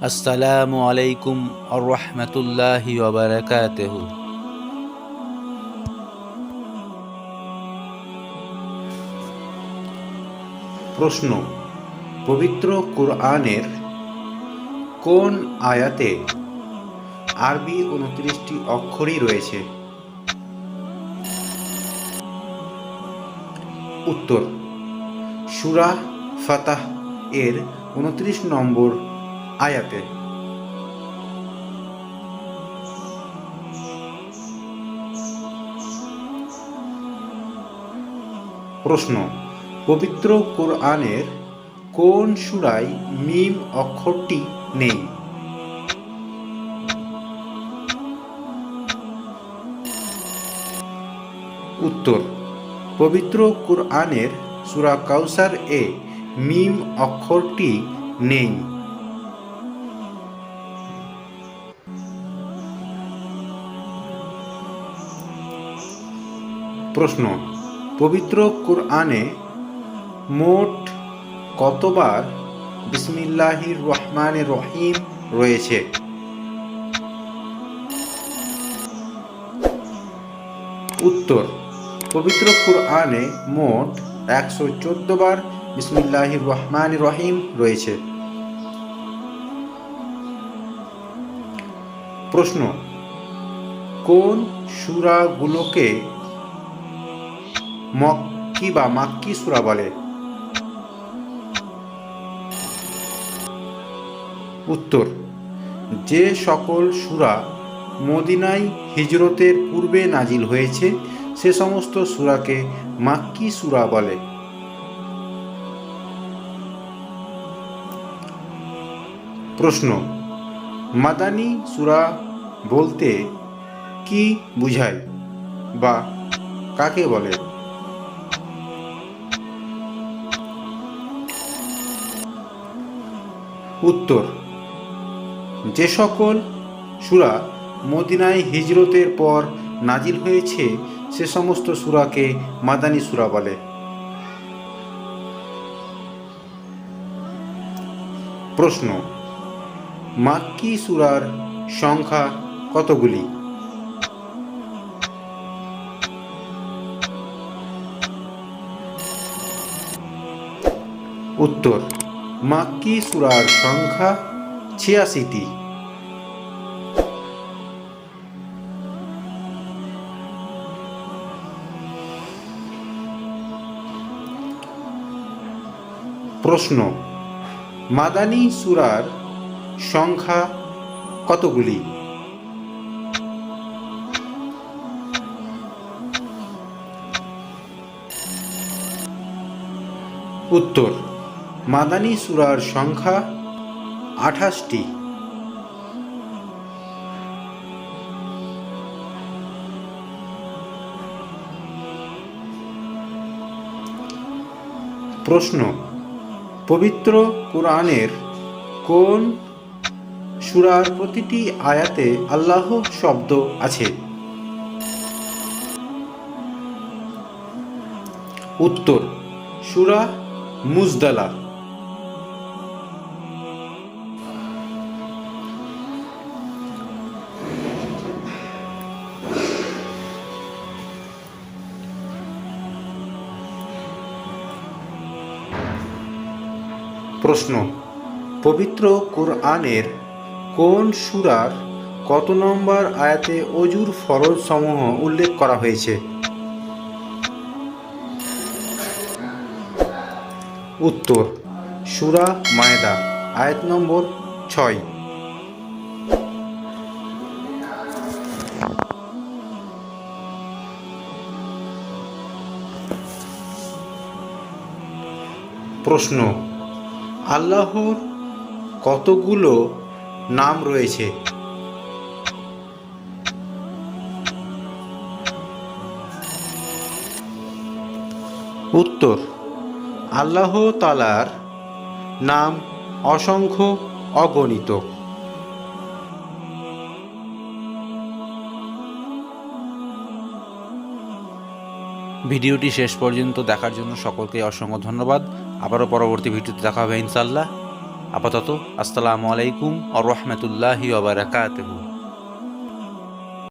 আসসালামু আলাইকুম আর রহমতুল্লাহি ওয়া বারাকাতুহু। প্রশ্ন: পবিত্র কুরআনের কোন আয়াতে আরবি 29টি অক্ষরই রয়েছে? উত্তর: সূরা ফাতহ এর 29 নম্বর আয়াতে। প্রশ্ন: পবিত্র কুরআনের কোন সূরায় মিম অক্ষরটি নেই? উত্তর: পবিত্র কুরআনের সূরা কাউসার এ মিম অক্ষরটি নেই। প্রশ্ন: পবিত্র কুরআনে মোট কতবার বিসমিল্লাহির রহমানির রহিম রয়েছে? উত্তর: পবিত্র কুরআনে মোট 114 বার বিসমিল্লাহির রহমানির রহিম রয়েছে। প্রশ্ন: কোন সূরাগুলোকে মক্কি বা মাক্কি সূরা বলে? উত্তর: যে সকল সূরা মদিনায় হিজরতের পূর্বে নাজিল হয়েছে সে সমস্ত সূরাকে মাক্কি সূরা বলে। প্রশ্ন: মাদানী সূরা বলতে কি বোঝায় বা কাকে বলে? উত্তর: যে সকল সূরা মদিনায় হিজরতের পর নাজিল হয়েছে সে সমস্ত সূরাকে মাদানী সূরা বলে। প্রশ্ন: মাক্কি সূরার সংখ্যা কতগুলি? উত্তর: মাক্কি সূরার সংখ্যা 86টি। প্রশ্ন: মাদানী সূরার সংখ্যা কতগুলি? উত্তর: মাদানী সূরার সংখ্যা 28টি। প্রশ্ন: পবিত্র কুরআনের কোন সূরার প্রতিটি আয়াতে আল্লাহ শব্দ আছে? উত্তর: সূরা মুজদালা। প্রশ্ন: পবিত্র কুরআনের কোন সূরার কত নম্বর আয়াতে অজুর ফরজ সমূহ উল্লেখ করা হয়েছে? উত্তর: সূরা মায়েদা আয়াত নম্বর 6। প্রশ্ন: আল্লাহর কতগুলো নাম রয়েছে? উত্তর: আল্লাহ তাআলার নাম অসংখ্য অগণিত। ভিডিওটি শেষ পর্যন্ত দেখার জন্য সকলকে অসংখ্য ধন্যবাদ। আবারও পরবর্তী ভিডিওতে দেখা হবে ইনশাআল্লাহ। আপাতত আসসালামু আলাইকুম আ রহমতুল্লাহি ওয়া বারাকাতুহু।